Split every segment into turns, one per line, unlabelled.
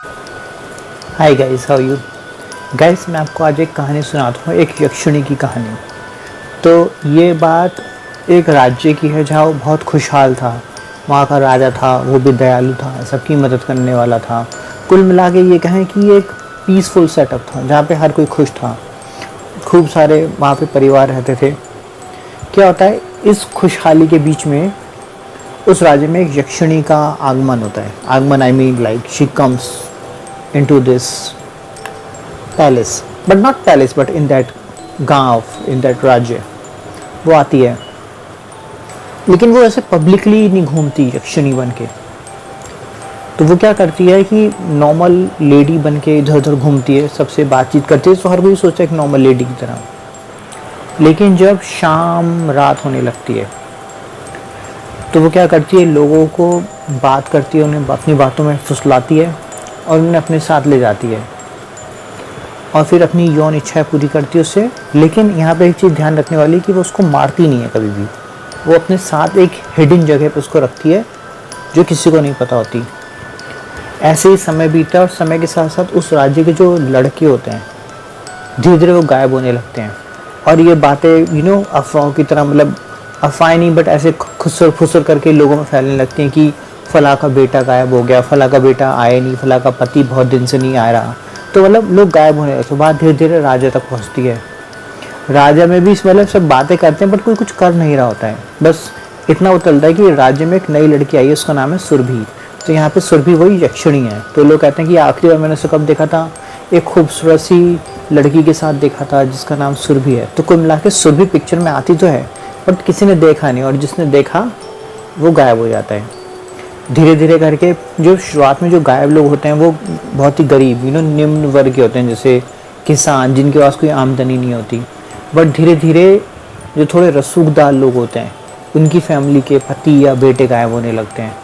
Hi guys, how you guys. मैं आपको आज एक कहानी सुनाता हूँ, एक यक्षिणी की कहानी। तो ये बात एक राज्य की है जहाँ वो बहुत खुशहाल था। वहाँ का राजा था, वो भी दयालु था, सबकी मदद करने वाला था। कुल मिला के ये कहें कि ये एक पीसफुल सेटअप था जहाँ पे हर कोई खुश था। खूब सारे वहाँ पे परिवार रहते थे। क्या होता है, इस खुशहाली के बीच में उस राज्य में एक यक्षिणी का आगमन होता है। आगमन I mean like she comes into this palace, but not palace, but in that गांव, in that राज्य वो आती है। लेकिन वो ऐसे पब्लिकली नहीं घूमती यक्षिणी बन के। तो वो क्या करती है कि नॉर्मल लेडी बन के इधर उधर घूमती है, सबसे बातचीत करती है। तो हर कोई सोचता है एक नॉर्मल लेडी की तरह। लेकिन जब शाम रात होने लगती है तो वो क्या करती है, लोगों को बात करती है, उन्हें अपनी बातों में फुसलाती है और उन्हें अपने साथ ले जाती है और फिर अपनी यौन इच्छाएं पूरी करती है उससे। लेकिन यहाँ पे एक चीज़ ध्यान रखने वाली कि वो उसको मारती नहीं है कभी भी। वो अपने साथ एक हिडन जगह पे उसको रखती है जो किसी को नहीं पता होती। ऐसे ही समय बीता और समय के साथ साथ उस राज्य के जो लड़के होते हैं धीरे धीरे वो गायब होने लगते हैं। और ये बातें अफवाहों की तरह, मतलब अफवाहें नहीं बट ऐसे खुसर फुसर करके लोगों में फैलने लगती हैं कि फला का बेटा गायब हो गया, फला का बेटा आया नहीं, फला का पति बहुत दिन से नहीं आ रहा। तो मतलब लोग गायब होने लगते। बात धीरे धीरे राजा तक पहुंचती है। राजा में भी मतलब सब बातें करते हैं बट कोई कुछ कर नहीं रहा होता है। बस इतना वो चलता है कि राज्य में एक नई लड़की आई है, उसका नाम है सुरभि। तो यहाँ पे सुरभि वही यक्षिणी है। तो लोग कहते हैं कि आखिरी बार मैंने उसे कब देखा था, एक खूबसूरत सी लड़की के साथ देखा था जिसका नाम सुरभि है। तो कुल मिला के सुरभि पिक्चर में आती तो है बट किसी ने देखा नहीं, और जिसने देखा वो गायब हो जाता है। धीरे धीरे करके जो शुरुआत में जो गायब लोग होते हैं वो बहुत ही गरीब निम्न वर्ग के होते हैं, जैसे किसान जिनके पास कोई आमदनी नहीं होती। बट धीरे धीरे जो थोड़े रसूखदार लोग होते हैं उनकी फैमिली के पति या बेटे गायब होने लगते हैं।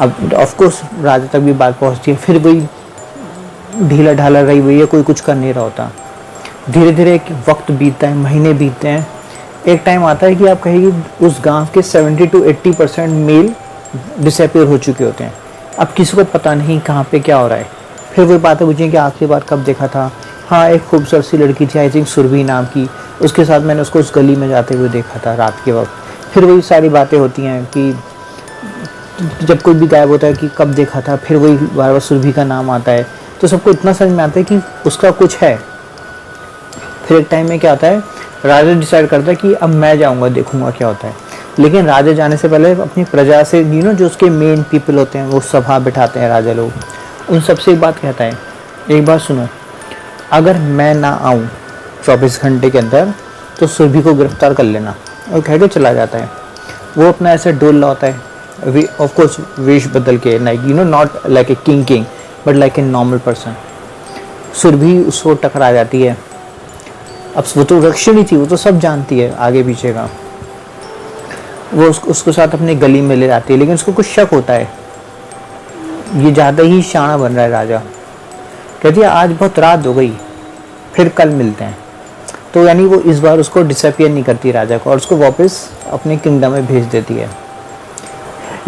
अब ऑफकोर्स राजा तक भी बात पहुंचती है, फिर वही ढीला ढाला रही हुई है, कोई कुछ कर नहीं रहा होता। धीरे धीरे एक वक्त बीतता है, महीने बीतते हैं। एक टाइम आता है कि आप कहेंगे उस गांव के 70 to 80% मेल डिसअपियर हो चुके होते हैं। अब किसी को पता नहीं कहाँ पे क्या हो रहा है। फिर वही बातें पूछें कि आखिरी बार कब देखा था। हाँ, एक खूबसूरत सी लड़की थी, आई थिंक सुरभि नाम की, उसके साथ मैंने उसको उस गली में जाते हुए देखा था रात के वक्त। फिर वही सारी बातें होती हैं कि जब कोई भी गायब होता है कि कब देखा था, फिर वही बार बार सुरभि का नाम आता है। तो सबको इतना समझ में आता है कि उसका कुछ है। फिर एक टाइम में क्या होता है, राजा डिसाइड करता है कि अब मैं जाऊँगा, देखूँगा क्या होता है। लेकिन राजा जाने से पहले अपनी प्रजा से जो उसके मेन पीपल होते हैं वो सभा बिठाते हैं राजा लोग, उन सबसे एक बात कहता है, एक बात सुनो, अगर मैं ना आऊँ 24 घंटे के अंदर तो सुरभि को गिरफ्तार कर लेना। और कह के चला जाता है। वो अपना ऐसे डोल होता है, ऑफ कोर्स वेश बदल के, like not like a king but like a normal person. Surabhi उसको टकरा जाती है। अब वो तो यक्षिणी थी, वो तो सब जानती है आगे पीछे का। वो उसको साथ अपने गली में ले जाती है, लेकिन उसको कुछ शक होता है। ये ज़्यादा ही शाना बन रहा है राजा। कहती है आज बहुत रात हो गई, फिर कल मिलते हैं। तो यानी वो इस बार उसको डिसअपियर नहीं करती राजा को, और उसको वापस अपने किंगडम में भेज देती है।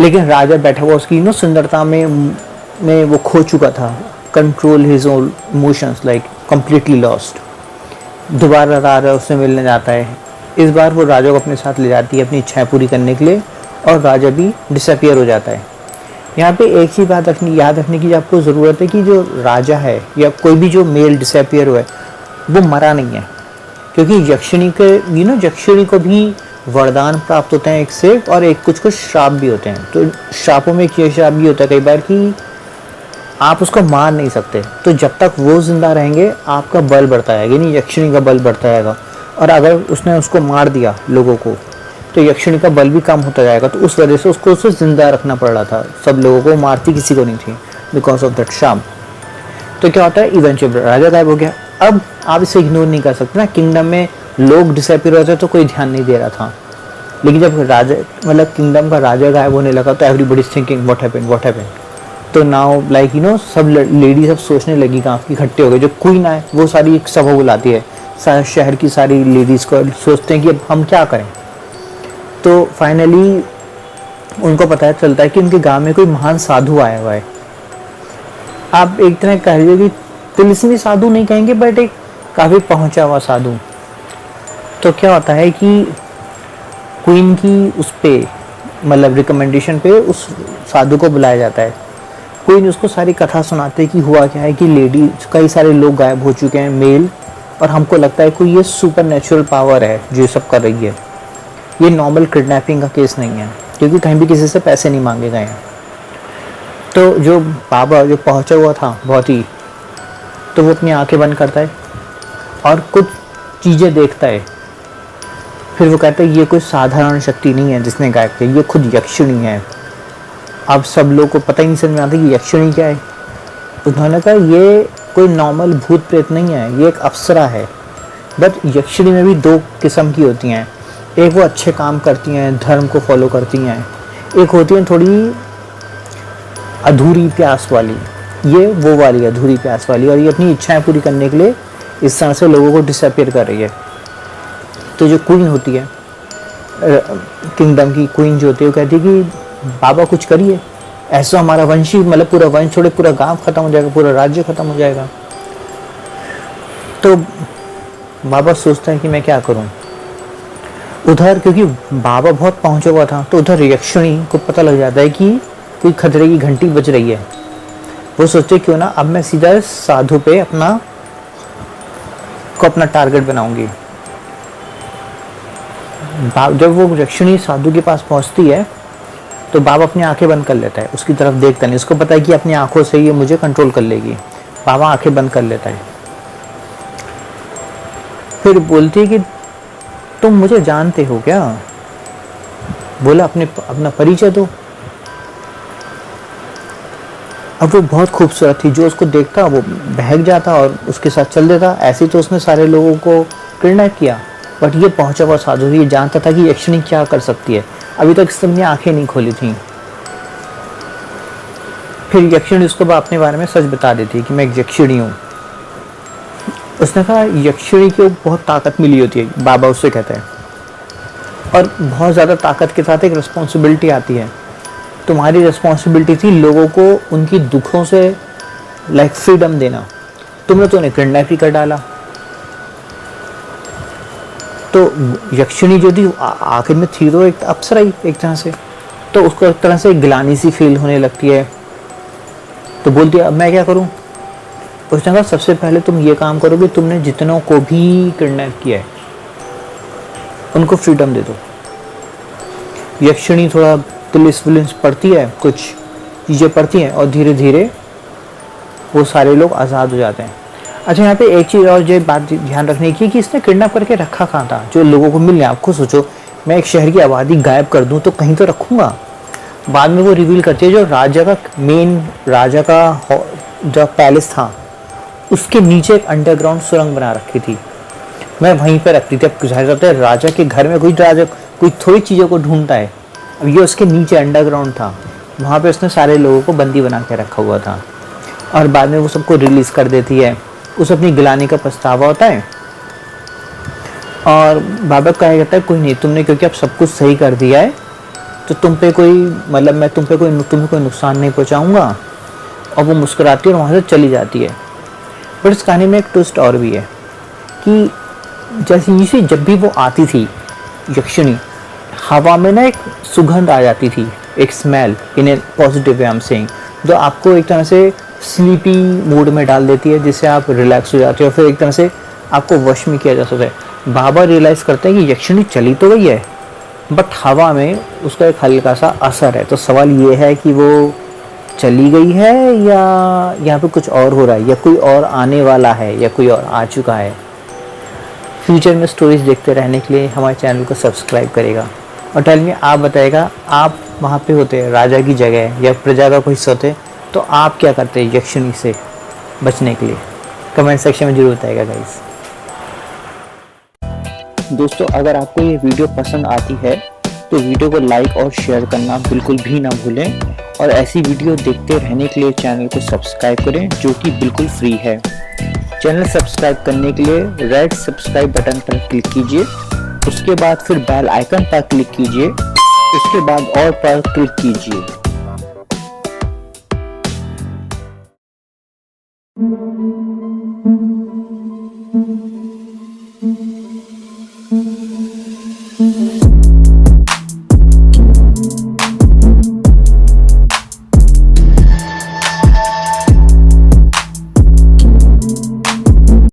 लेकिन राजा बैठा हुआ उसकी सुंदरता में वो खो चुका था, control his own emotions, like completely lost. दोबारा राजा उससे मिलने जाता है। इस बार वो राजा को अपने साथ ले जाती है अपनी इच्छाएं पूरी करने के लिए, और राजा भी डिसअपियर हो जाता है। यहाँ पे एक ही बात याद रखने की आपको ज़रूरत है कि जो राजा है या कोई भी जो मेल डिसअपियर हुआ है वो मरा नहीं है। क्योंकि यक्षिणी के यक्षिणी को भी वरदान प्राप्त होते हैं एक से, और एक कुछ श्राप भी होते हैं। तो श्रापों में एक ये श्राप भी होता है कई बार कि आप उसको मार नहीं सकते। तो जब तक वो जिंदा रहेंगे आपका बल बढ़ता जाएगा, यानी यक्षिणी का बल बढ़ता जाएगा। और अगर उसने उसको मार दिया लोगों को तो यक्षिणी का बल भी कम होता जाएगा। तो उस वजह से उसको उसे जिंदा रखना पड़ रहा था। सब लोगों को मारती किसी को नहीं थी बिकॉज ऑफ दैट शाम। तो क्या होता है, इवेंचुअली राजा गायब हो गया। अब आप इसे इग्नोर नहीं कर सकते ना, किंगडम में लोग डिसअपियर होते तो कोई ध्यान नहीं दे रहा था। लेकिन जब राजा किंगडम का राजा गायब होने लगा तो everybody is thinking what happened. तो नाउ लाइक सब लेडी सब सोचने लगी, गाँव की इकट्ठे हो गए। जो क्वीन आए वो सारी एक सभा बुलाती है, शहर की सारी लेडीज़ को, सोचते हैं कि अब हम क्या करें। तो फाइनली उनको पता चलता है कि उनके गांव में कोई महान साधु आया हुआ है। आप एक तरह कह लीजिए कि तिलिस्मी साधु नहीं कहेंगे, बट एक काफ़ी पहुंचा हुआ साधु। तो क्या होता है कि क्वीन की उस पे मतलब रिकमेंडेशन पे उस साधु को बुलाया जाता है। क्वीन उसको सारी कथा सुनाते हैं कि हुआ क्या है कि लेडी कई सारे लोग गायब हो चुके हैं मेल, और हमको लगता है कोई ये सुपर नेचुरल पावर है जो सब कर रही है। ये नॉर्मल किडनैपिंग का केस नहीं है, क्योंकि कहीं भी किसी से पैसे नहीं मांगे गए हैं। तो जो बाबा जो पहुंचा हुआ था बहुत ही, तो वो अपनी आंखें बंद करता है और कुछ चीज़ें देखता है। फिर वो कहता है ये कोई साधारण शक्ति नहीं है जिसने गायब किया, ये खुद यक्षिणी है। अब सब लोग को पता ही नहीं समझ में आता कि यक्षिणी क्या है। उन्होंने कहा ये कोई नॉर्मल भूत प्रेत नहीं है, ये एक अप्सरा है। बट यक्षिणी में भी दो किस्म की होती हैं, एक वो अच्छे काम करती हैं, धर्म को फॉलो करती हैं, एक होती हैं थोड़ी अधूरी प्यास वाली। ये वो वाली अधूरी प्यास वाली, और ये अपनी इच्छाएं पूरी करने के लिए इस तरह से लोगों को डिसअपीयर कर रही है। तो जो क्वीन होती है, किंगडम की क्वीन जो होती है, वो कहती है कि बाबा कुछ करिए, ऐसा हमारा वंश ही मतलब पूरा वंश छोड़े पूरा गांव खत्म हो जाएगा, पूरा राज्य खत्म हो जाएगा। तो बाबा सोचता है कि मैं क्या करूं। उधर क्योंकि बाबा बहुत पहुंचा हुआ था, तो उधर यक्षिणी को पता लग जाता है कि कोई खतरे की घंटी बज रही है। वो सोचते क्यों ना अब मैं सीधा साधु पे अपना टारगेट बनाऊंगी। जब वो यक्षिणी साधु के पास पहुंचती है तो बाबा अपनी आंखें बंद कर लेता है, उसकी तरफ देखता नहीं। उसको पता है कि अपनी आंखों से ये मुझे कंट्रोल कर लेगी। बाबा आंखें बंद कर लेता है। फिर बोलती है कि तुम मुझे जानते हो क्या? बोला अपना परिचय दो। अब वो बहुत खूबसूरत थी, जो उसको देखता वो बहक जाता और उसके साथ चल देता। ऐसे तो उसने सारे लोगों को किडनैप किया, बट ये पहुंचा हुआ साधु ये जानता था कि यक्षिणी क्या कर सकती है। अभी तक सबने आंखें नहीं खोली थी। फिर यक्षिणी उसको अपने बारे में सच बता देती है कि मैं एक यक्षिणी हूँ। उसने कहा यक्षिणी को बहुत ताकत मिली होती है, बाबा उससे कहते हैं, और बहुत ज़्यादा ताकत के साथ एक रिस्पॉन्सिबिलिटी आती है। तुम्हारी रिस्पॉन्सिबिलिटी थी लोगों को उनकी दुखों से लाइक फ्रीडम देना, तुमने तो उन्हें किडनैप ही कर डाला। तो यक्षिणी जो थी आखिर में थी तो एक अप्सरा ही एक तरह से, तो उसको एक तरह से ग्लानि सी फील होने लगती है। तो बोलती है अब मैं क्या करूं? उसने कहा सबसे पहले तुम ये काम करोगे, तुमने जितनों को भी किडनैप किया है उनको फ्रीडम दे दो। यक्षिणी थोड़ा पुलिस विलिस पढ़ती है, कुछ चीज़ें पढ़ती हैं, और धीरे धीरे वो सारे लोग आज़ाद हो जाते हैं। अच्छा, यहाँ पे एक चीज़ और जो बात ध्यान रखने की कि इसने किडनैप करके रखा कहाँ था जो लोगों को मिल गया। आपको सोचो मैं एक शहर की आबादी गायब कर दूँ तो कहीं तो रखूँगा। बाद में वो रिवील करती है जो राजा का मेन राजा का जो पैलेस था उसके नीचे एक अंडरग्राउंड सुरंग बना रखी थी, मैं वहीं पर रखती थी। अब जाहिर होता है राजा के घर में कोई थोड़ी चीज़ों को ढूंढता है। अब ये उसके नीचे अंडरग्राउंड था, वहाँ पे उसने सारे लोगों को बंदी बना के रखा हुआ था, और बाद में वो सबको रिलीज़ कर देती है। उस अपनी गिलानी का पछतावा होता है, और बाबा कहा कहता है कोई नहीं, तुमने क्योंकि अब सब कुछ सही कर दिया है तो तुम पे कोई मतलब मैं तुम्हें कोई नुकसान नहीं पहुँचाऊँगा। और वो मुस्कुराती है और वहाँ से चली जाती है। बट इस कहानी में एक ट्विस्ट और भी है कि जैसे जब भी वो आती थी यक्षिणी, हवा में ना एक सुगंध आ जाती थी, एक smell in A positive way I am saying, जो आपको एक तरह से स्लीपी मूड में डाल देती है, जिससे आप रिलैक्स हो जाते हो, फिर एक तरह से आपको वश में किया जा सकता है। बाबा रियलाइज़ करते हैं कि यक्षिणी चली तो गई है बट हवा में उसका एक हल्का सा असर है। तो सवाल ये है कि वो चली गई है या यहाँ पे कुछ और हो रहा है, या कोई और आने वाला है, या कोई और आ चुका है। फ्यूचर में स्टोरीज देखते रहने के लिए हमारे चैनल को सब्सक्राइब करेगा, और टेल मी आप बताएगा आप वहाँ पे होते राजा की जगह या प्रजा का कोई हिस्सा होते तो आप क्या करते हैं यक्षिणी से बचने के लिए। कमेंट सेक्शन में जरूर बताएगा गाइस। दोस्तों अगर आपको ये वीडियो पसंद आती है तो वीडियो को लाइक और शेयर करना बिल्कुल भी ना भूलें, और ऐसी वीडियो देखते रहने के लिए चैनल को सब्सक्राइब करें जो कि बिल्कुल फ्री है। चैनल सब्सक्राइब करने के लिए रेड सब्सक्राइब बटन पर क्लिक कीजिए, उसके बाद फिर बेल आइकन पर क्लिक कीजिए, उसके बाद और पर क्लिक कीजिए।